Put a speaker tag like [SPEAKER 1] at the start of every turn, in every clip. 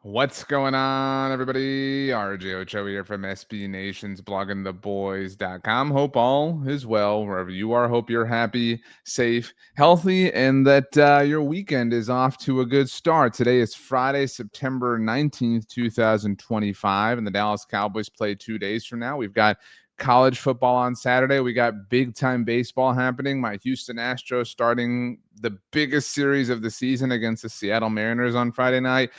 [SPEAKER 1] What's going on, everybody? RJ Ochoa here from SB Nation's bloggingtheboys.com. Hope all is well wherever you are. Hope you're happy, safe, healthy, and that your weekend is off to a good start. Today is Friday, September 19th, 2025, and the Dallas Cowboys play 2 days from now. We've got college football on Saturday. We got big time baseball happening. My Houston Astros starting the biggest series of the season against the Seattle Mariners on Friday night.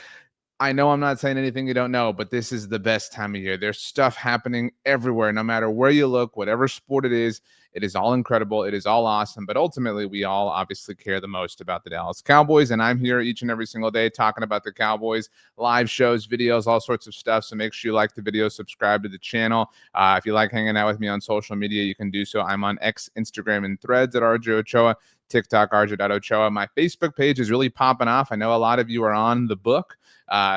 [SPEAKER 1] I know I'm not saying anything you don't know, but this is the best time of year. There's stuff happening everywhere, no matter where you look, whatever sport it is all incredible. It is all awesome. But ultimately, we all obviously care the most about the Dallas Cowboys. And I'm here each and every single day talking about the Cowboys, live shows, videos, all sorts of stuff. So make sure you like the video, subscribe to the channel. If you like hanging out with me on social media, you can do so. I'm on X, Instagram, and Threads at RJ Ochoa. TikTok, RJ.Ochoa. My Facebook page is really popping off. I know a lot of you are on the book.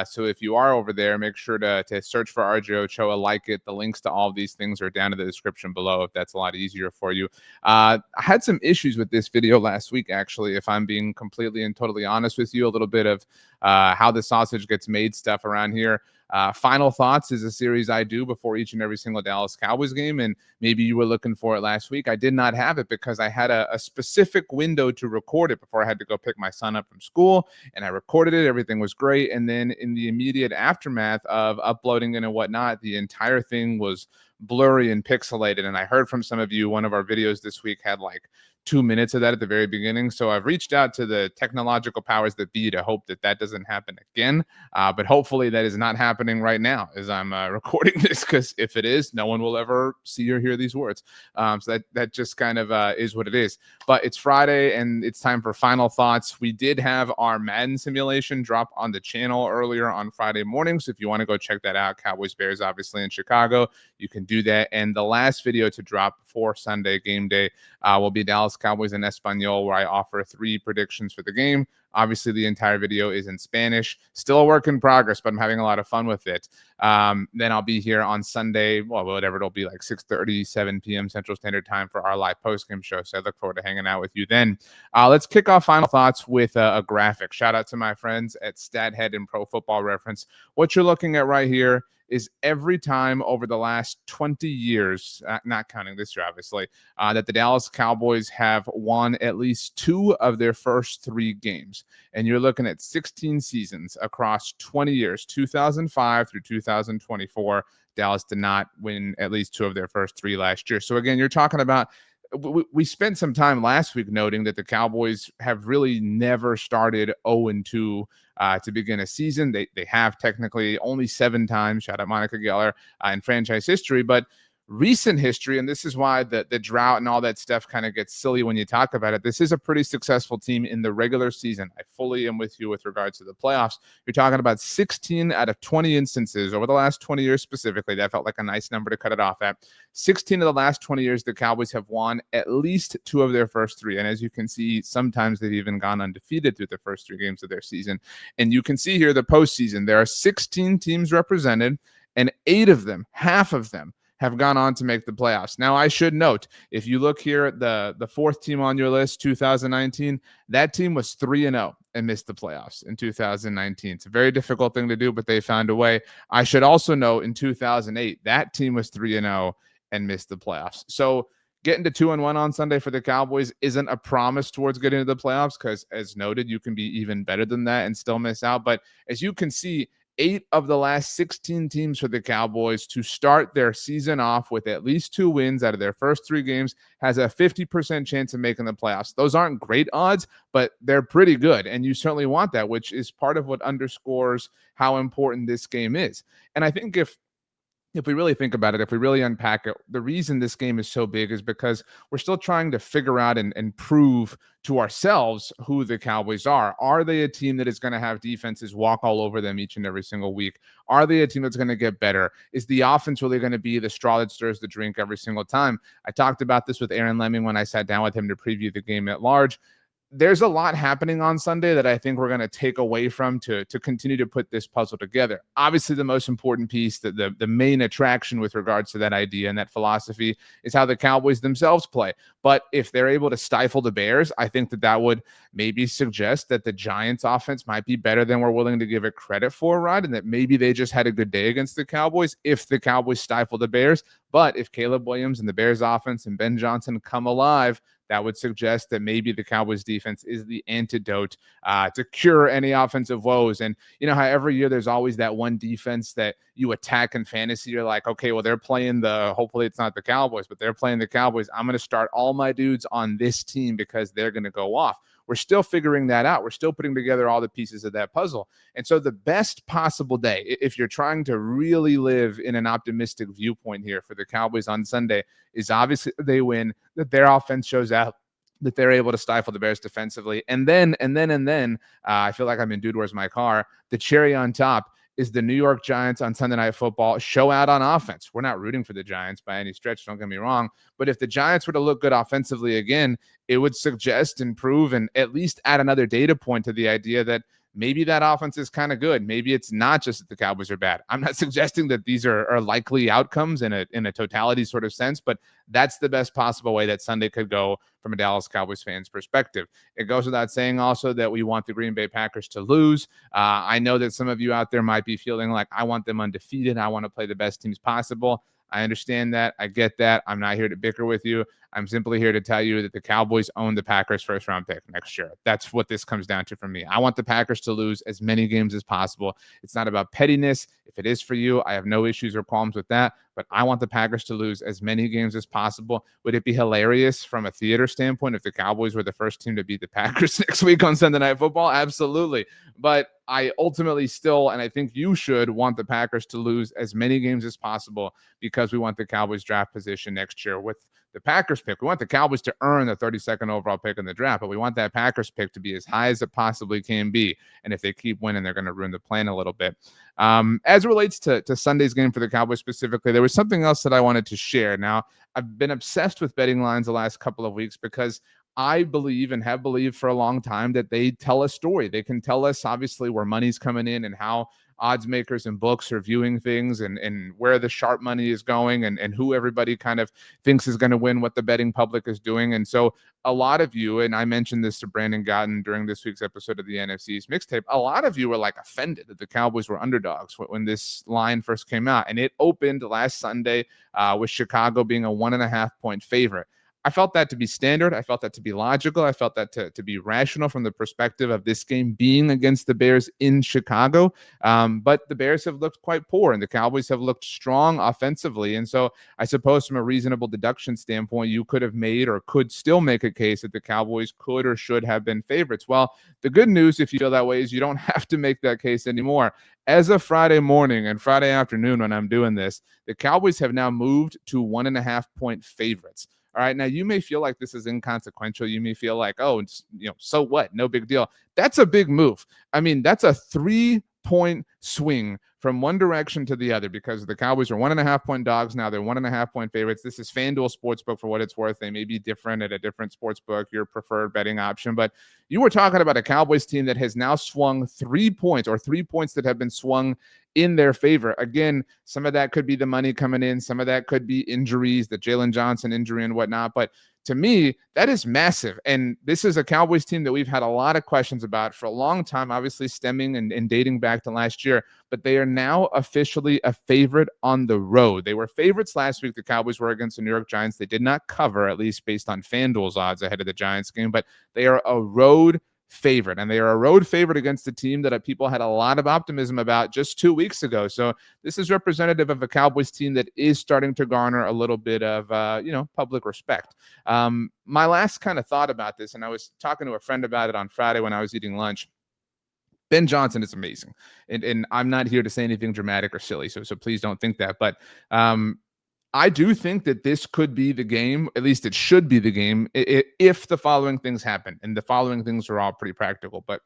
[SPEAKER 1] So if you are over there, make sure to search for RJ Ochoa, like it. The links to all of these things are down in the description below if that's a lot easier for you. I had some issues with this video last week, actually, if I'm being completely and totally honest with you. A little bit of how the sausage gets made stuff around here. Final Thoughts is a series I do before each and every single Dallas Cowboys game, and maybe you were looking for it last week. I did not have it because I had a specific window to record it before I had to go pick my son up from school, and I recorded it. Everything was great, and then in the immediate aftermath of uploading it and whatnot, the entire thing was blurry and pixelated. And I heard from some of you, one of our videos this week had like 2 minutes of that at the very beginning. So I've reached out to the technological powers that be to hope that that doesn't happen again. But hopefully that is not happening right now as I'm recording this, because if it is, no one will ever see or hear these words. So that just kind of is what it is. But it's Friday and it's time for Final Thoughts. We did have our Madden simulation drop on the channel earlier on Friday morning. So if you want to go check that out, Cowboys Bears obviously in Chicago, you can do that. And the last video to drop for Sunday game day will be Dallas Cowboys in Espanol, where I offer 3 predictions for the game. Obviously, the entire video is in Spanish. Still a work in progress, but I'm having a lot of fun with it. Then I'll be here on Sunday, well, whatever it'll be, like 6:30, 7 p.m. Central Standard Time for our live post-game show. So I look forward to hanging out with you then. Let's kick off Final Thoughts with a graphic. Shout out to my friends at StatHead and Pro Football Reference. What you're looking at right here is every time over the last 20 years, not counting this year, obviously, that the Dallas Cowboys have won at least 2 of their first 3 games. And you're looking at 16 seasons across 20 years, 2005 through 2024. Dallas did not win at least 2 of their first 3 last year. So again, you're talking about, we spent some time last week noting that the Cowboys have really never started 0-2 to begin a season. They have technically only 7 times, shout out Monica Geller, in franchise history, but recent history, and this is why the drought and all that stuff kind of gets silly when you talk about it. This is a pretty successful team in the regular season. I fully am with you with regards to the playoffs. You're talking about 16 out of 20 instances over the last 20 years specifically. That felt like a nice number to cut it off at. 16 of the last 20 years, the Cowboys have won at least 2 of their first 3. And as you can see, sometimes they've even gone undefeated through the first 3 games of their season. And you can see here the postseason, there are 16 teams represented, and 8 of them, half of them, have gone on to make the playoffs. Now, I should note, if you look here at the 4th team on your list, 2019, that team was 3-0 and missed the playoffs in 2019. It's a very difficult thing to do, but they found a way. I should also note in 2008, that team was 3-0 and missed the playoffs. So getting to 2-1 on Sunday for the Cowboys isn't a promise towards getting to the playoffs, because as noted, you can be even better than that and still miss out. But as you can see, 8 of the last 16 teams for the Cowboys to start their season off with at least 2 wins out of their first 3 games has a 50% chance of making the playoffs. Those aren't great odds, but they're pretty good. And you certainly want that, which is part of what underscores how important this game is. And I think if we really think about it, if we really unpack it, the reason this game is so big is because we're still trying to figure out and prove to ourselves who the Cowboys are. Are they a team that is going to have defenses walk all over them each and every single week? Are they a team that's going to get better? Is the offense really going to be the straw that stirs the drink every single time? I talked about this with Aaron Lemming when I sat down with him to preview the game at large. there's a lot happening on Sunday that I think we're going to take away from to continue to put this puzzle together. Obviously, the most important piece, the main attraction with regards to that idea and that philosophy is how the Cowboys themselves play. But if they're able to stifle the Bears, I think that would maybe suggest that the Giants offense might be better than we're willing to give it credit for, right? And that maybe they just had a good day against the Cowboys if the Cowboys stifle the Bears. But if Caleb Williams and the Bears offense and Ben Johnson come alive, that would suggest that maybe the Cowboys defense is the antidote to cure any offensive woes. And you know how every year there's always that one defense that you attack in fantasy. You're like, okay, well, they're playing hopefully it's not the Cowboys, but they're playing the Cowboys. I'm going to start all my dudes on this team because they're going to go off. We're still figuring that out. We're still putting together all the pieces of that puzzle. And so the best possible day, if you're trying to really live in an optimistic viewpoint here for the Cowboys on Sunday, is obviously they win, that their offense shows out, that they're able to stifle the Bears defensively. And then, I feel like I'm in Dude, Where's My Car? The cherry on top is the New York Giants on Sunday Night Football show out on offense. We're not rooting for the Giants by any stretch, don't get me wrong. But if the Giants were to look good offensively again, it would suggest and prove and at least add another data point to the idea that maybe that offense is kind of good. Maybe it's not just that the Cowboys are bad. I'm not suggesting that these are likely outcomes in a totality sort of sense, but that's the best possible way that Sunday could go from a Dallas Cowboys fan's perspective. It goes without saying also that we want the Green Bay Packers to lose. I know that some of you out there might be feeling like I want them undefeated. I want to play the best teams possible. I understand that. I get that. I'm not here to bicker with you. I'm simply here to tell you that the Cowboys own the Packers' first-round pick next year. That's what this comes down to for me. I want the Packers to lose as many games as possible. It's not about pettiness. If it is for you, I have no issues or qualms with that. But I want the Packers to lose as many games as possible. Would it be hilarious from a theater standpoint if the Cowboys were the first team to beat the Packers next week on Sunday Night Football? Absolutely. But I ultimately still, and I think you should, want the Packers to lose as many games as possible because we want the Cowboys draft position next year with the Packers pick. We want the Cowboys to earn the 32nd overall pick in the draft, but we want that Packers pick to be as high as it possibly can be. And if they keep winning, they're going to ruin the plan a little bit. As it relates to Sunday's game for the Cowboys specifically, there was something else that I wanted to share. Now, I've been obsessed with betting lines the last couple of weeks because I believe and have believed for a long time that they tell a story. They can tell us, obviously, where money's coming in and how odds makers and books are viewing things and where the sharp money is going and who everybody kind of thinks is going to win, what the betting public is doing. And so a lot of you, and I mentioned this to Brandon Gotten during this week's episode of the NFC's mixtape, a lot of you were like offended that the Cowboys were underdogs when this line first came out. And it opened last Sunday with Chicago being a 1.5 point favorite. I felt that to be standard. I felt that to be logical. I felt that to be rational from the perspective of this game being against the Bears in Chicago. But the Bears have looked quite poor, and the Cowboys have looked strong offensively. And so I suppose from a reasonable deduction standpoint, you could have made or could still make a case that the Cowboys could or should have been favorites. Well, the good news, if you feel that way, is you don't have to make that case anymore. As of Friday morning and Friday afternoon when I'm doing this, the Cowboys have now moved to 1.5 point favorites. All right. Now, you may feel like this is inconsequential. You may feel like, oh, so what? No big deal. That's a big move. I mean, that's a 3-point swing from one direction to the other because the Cowboys are 1.5 point dogs. Now they're 1.5 point favorites. This is FanDuel Sportsbook for what it's worth. They may be different at a different sportsbook, your preferred betting option. But you were talking about a Cowboys team that has now swung 3 points or 3 points that have been swung in their favor. Again, some of that could be the money coming in. Some of that could be injuries, the Jalen Johnson injury and whatnot. But to me, that is massive. And this is a Cowboys team that we've had a lot of questions about for a long time, obviously stemming and dating back to last year. But they are now officially a favorite on the road. They were favorites last week. The Cowboys were against the New York Giants. They did not cover, at least based on FanDuel's odds ahead of the Giants game. But they are a road favorite, and they are a road favorite against a team that people had a lot of optimism about just 2 weeks ago. So this is representative of a Cowboys team that is starting to garner a little bit of public respect. My last kind of thought about this, and I was talking to a friend about it on Friday when I was eating lunch. Ben Johnson is amazing, and I'm not here to say anything dramatic or silly, so please don't think that. But I do think that this could be the game, at least it should be the game, if the following things happen. And the following things are all pretty practical. But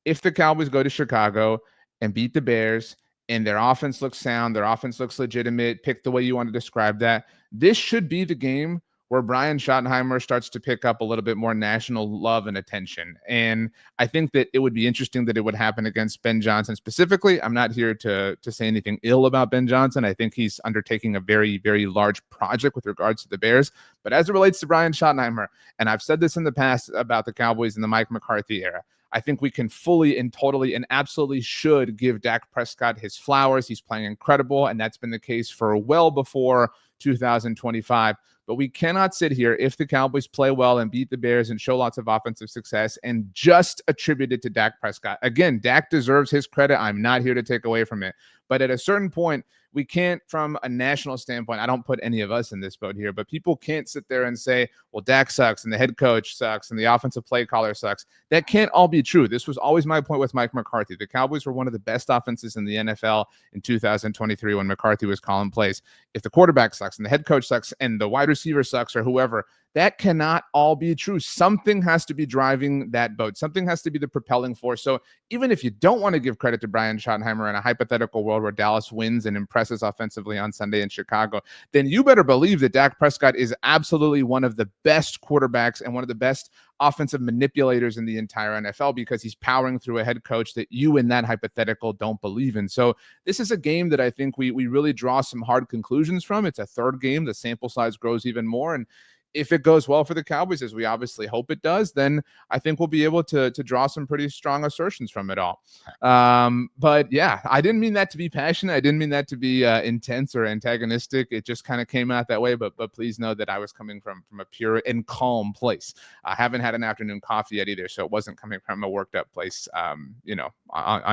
[SPEAKER 1] if the Cowboys go to Chicago and beat the Bears and their offense looks sound, their offense looks legitimate, pick the way you want to describe that, this should be the game where Brian Schottenheimer starts to pick up a little bit more national love and attention. And I think that it would be interesting that it would happen against Ben Johnson specifically. I'm not here to say anything ill about Ben Johnson. I think he's undertaking a very, very large project with regards to the Bears. But as it relates to Brian Schottenheimer, and I've said this in the past about the Cowboys in the Mike McCarthy era, I think we can fully and totally and absolutely should give Dak Prescott his flowers. He's playing incredible, and that's been the case for well before 2025. But we cannot sit here if the Cowboys play well and beat the Bears and show lots of offensive success and just attribute it to Dak Prescott. Again, Dak deserves his credit. I'm not here to take away from it. But at a certain point, we can't, from a national standpoint, I don't put any of us in this boat here, but people can't sit there and say, well, Dak sucks and the head coach sucks and the offensive play caller sucks. That can't all be true. This was always my point with Mike McCarthy. The Cowboys were one of the best offenses in the NFL in 2023 when McCarthy was calling plays. If the quarterback sucks and the head coach sucks and the wide receiver sucks or whoever, that cannot all be true. Something has to be driving that boat. Something has to be the propelling force. So even if you don't want to give credit to Brian Schottenheimer in a hypothetical world where Dallas wins and impresses offensively on Sunday in Chicago, then you better believe that Dak Prescott is absolutely one of the best quarterbacks and one of the best offensive manipulators in the entire NFL because he's powering through a head coach that you in that hypothetical don't believe in. So this is a game that I think we really draw some hard conclusions from. It's a third game. The sample size grows even more. And if it goes well for the Cowboys, as we obviously hope it does, then I think we'll be able to draw some pretty strong assertions from it all. But yeah, I didn't mean that to be passionate. I didn't mean that to be intense or antagonistic. It just kind of came out that way. But please know that I was coming from a pure and calm place. I haven't had an afternoon coffee yet either, so it wasn't coming from a worked up place, on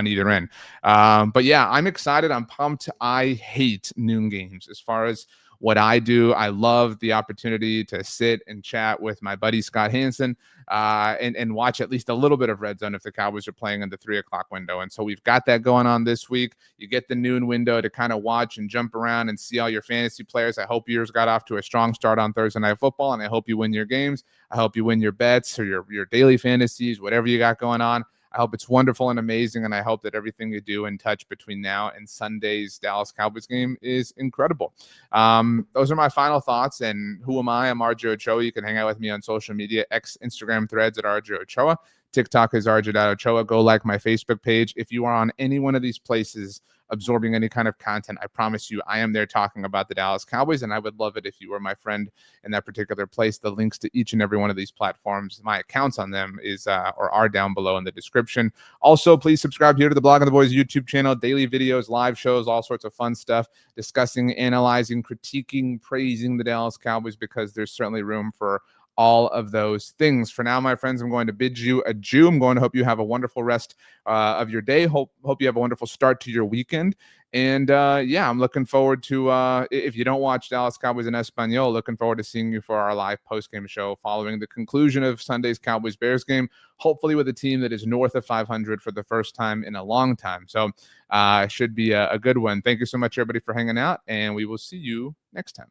[SPEAKER 1] either end. But yeah, I'm excited. I'm pumped. I hate noon games as far as what I do. I love the opportunity to sit and chat with my buddy Scott Hansen and watch at least a little bit of red zone if the Cowboys are playing in the 3:00 window. And so we've got that going on this week. You get the noon window to kind of watch and jump around and see all your fantasy players. I hope yours got off to a strong start on Thursday Night Football, and I hope you win your games. I hope you win your bets or your daily fantasies, whatever you got going on. I hope it's wonderful and amazing, and I hope that everything you do and touch between now and Sunday's Dallas Cowboys game is incredible. Those are my final thoughts, and who am I? I'm RJ Ochoa. You can hang out with me on social media, X, Instagram, Threads at RJ Ochoa. TikTok is RJ.Ochoa. Go like my Facebook page. If you are on any one of these places absorbing any kind of content, I promise you I am there talking about the Dallas Cowboys, and I would love it if you were my friend in that particular place. The links to each and every one of these platforms, my accounts on them are down below in the description. Also, please subscribe here to the Blog of the Boys YouTube channel. Daily videos, live shows, all sorts of fun stuff, discussing, analyzing, critiquing, praising the Dallas Cowboys, because there's certainly room for all of those things. For now, my friends, I'm going to bid you adieu. I'm going to hope you have a wonderful rest of your day. Hope you have a wonderful start to your weekend. And yeah, I'm looking forward to, if you don't watch Dallas Cowboys in Espanol, looking forward to seeing you for our live post-game show following the conclusion of Sunday's Cowboys-Bears game, hopefully with a team that is north of 500 for the first time in a long time. So should be a good one. Thank you so much, everybody, for hanging out, and we will see you next time.